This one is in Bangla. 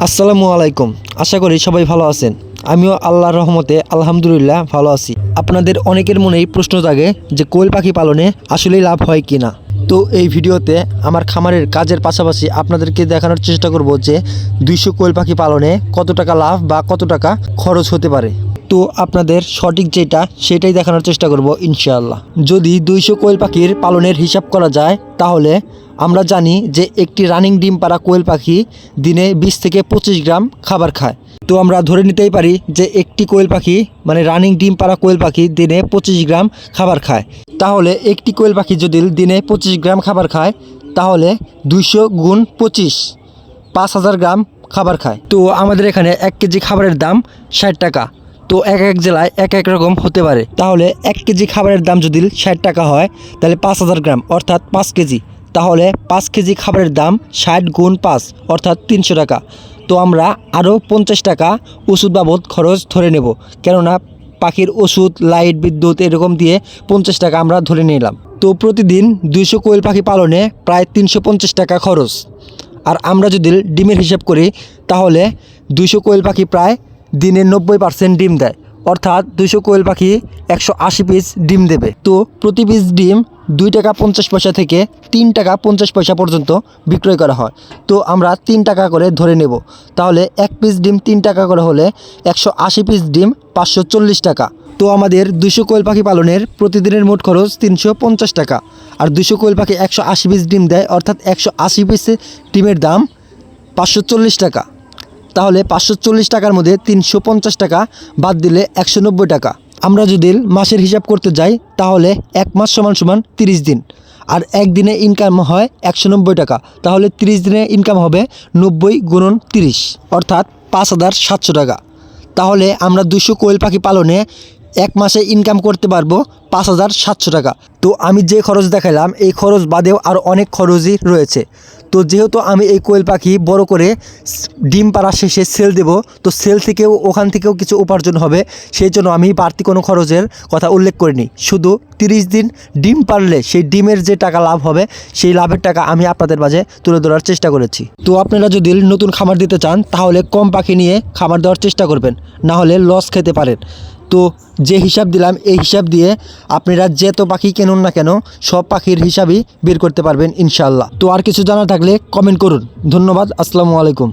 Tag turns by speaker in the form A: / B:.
A: আসসালামু আলাইকুম। আশা করি সবাই ভালো আছেন। আমিও আল্লাহর রহমতে আলহামদুলিল্লাহ ভালো আছি। আপনাদের অনেকের মনেই প্রশ্ন জাগে যে কোয়েল পাখি পালনে আসলেই লাভ হয় কি না। তো এই ভিডিওতে আমার খামারের কাজের পাশাপাশি আপনাদেরকে দেখানোর চেষ্টা করব যে 200 কোয়েল পাখি পালনে কত টাকা লাভ বা কত টাকা খরচ হতে পারে। তো আপনাদের সঠিক যেটা সেটাই দেখানোর চেষ্টা করব ইনশাআল্লাহ। যদি 200 কোয়েল পাখির পালনের হিসাব করা যায় তাহলে আমরা জানি যে একটি রানিং ডিম পাড়া কোয়েল পাখি দিনে 20 থেকে 25 গ্রাম খাবার খায়। তো আমরা ধরে নিতেই পারি যে একটি কোয়েল পাখি মানে রানিং ডিম পাড়া কোয়েল পাখি দিনে 25 গ্রাম খাবার খায়। তাহলে একটি কোয়েল পাখি যদি দিনে 25 গ্রাম খাবার খায় তাহলে 200 গুণ 25 5000 গ্রাম খাবার খায়। তো আমাদের এখানে 1 কেজি খাবারের দাম 60 টাকা। তো এক এক জেলায় এক এক রকম হতে পারে। তাহলে 1 কেজি খাবারের দাম যদি 60 টাকা হয় তাহলে 5000 গ্রাম অর্থাৎ 5 কেজি। তাহলে 5 কেজি খাবারের দাম 60 গুণ 5 অর্থাৎ 300 টাকা। তো আমরা আরও 50 টাকা ওষুধ বাবদ খরচ ধরে নেব, কেননা পাখির ওষুধ, লাইট, বিদ্যুৎ এরকম দিয়ে 50 টাকা আমরা ধরে নিলাম। তো প্রতিদিন 200 কোয়েল পাখি পালনে প্রায় 350 টাকা খরচ। আর আমরা যদি ডিমের হিসাব করি তাহলে 200 কোয়েল পাখি প্রায় দিনে 90% ডিম দেয়, অর্থাৎ 200 কোয়েল পাখি 180 পিস ডিম দেবে। তো প্রতি পিস ডিম 2 টাকা 50 পয়সা থেকে 3 টাকা 50 পয়সা পর্যন্ত বিক্রয় করা হয়। তো আমরা 3 টাকা করে ধরে নেব। তাহলে 1 পিস ডিম 3 টাকা করে হলে 180 পিস ডিম 540 টাকা। তো আমাদের 200 কোয়েল পাখি পালনের প্রতিদিনের মোট খরচ 350 টাকা। আর 200 কোয়েল পাখি 180 পিস ডিম দেয়, অর্থাৎ 180 পিস ডিমের দাম 540 টাকা। তাহলে 540 টাকার মধ্যে 350 টাকা বাদ দিলে 190 টাকা। আমরা যদি মাসের হিসাব করতে যাই তাহলে 1 মাস সমান 30 দিন। আর একদিনে ইনকাম হয় 190 টাকা। তাহলে 30 দিনে ইনকাম হবে 90 গুণন 30 অর্থাৎ 5700 টাকা। তাহলে আমরা 200 কোয়েল পাখি পালনে 1 মাসে ইনকাম করতে পারবো 5700 টাকা। তো আমি যে খরচ দেখালাম এই খরচ বাদেও আরও অনেক খরচই রয়েছে। তো যেহেতু আমি এই কোয়েল পাখি বড় করে ডিম পাড়া শেষে সেল দেব, তো সেল থেকেও ওখান থেকেও কিছু উপার্জন হবে, সেই জন্য আমি বাড়তি কোনো খরচের কথা উল্লেখ করিনি। শুধু 30 দিন ডিম পারলে সেই ডিমের যে টাকা লাভ হবে সেই লাভের টাকা আমি আপনাদের মাঝে তুলে ধরার চেষ্টা করেছি। তো আপনারা যদি নতুন খামার দিতে চান তাহলে কম পাখি নিয়ে খামার দেওয়ার চেষ্টা করবেন, না হলে লস খেতে পারেন। তো যে হিসাব দিলাম এই হিসাব দিয়ে আপনারা যেত পাখি কিনুন না কেন সব পাখির হিসাবই বের করতে পারবেন ইনশাআল্লাহ। তো আর কিছু জানা থাকলে কমেন্ট করুন। ধন্যবাদ। আসসালামু আলাইকুম।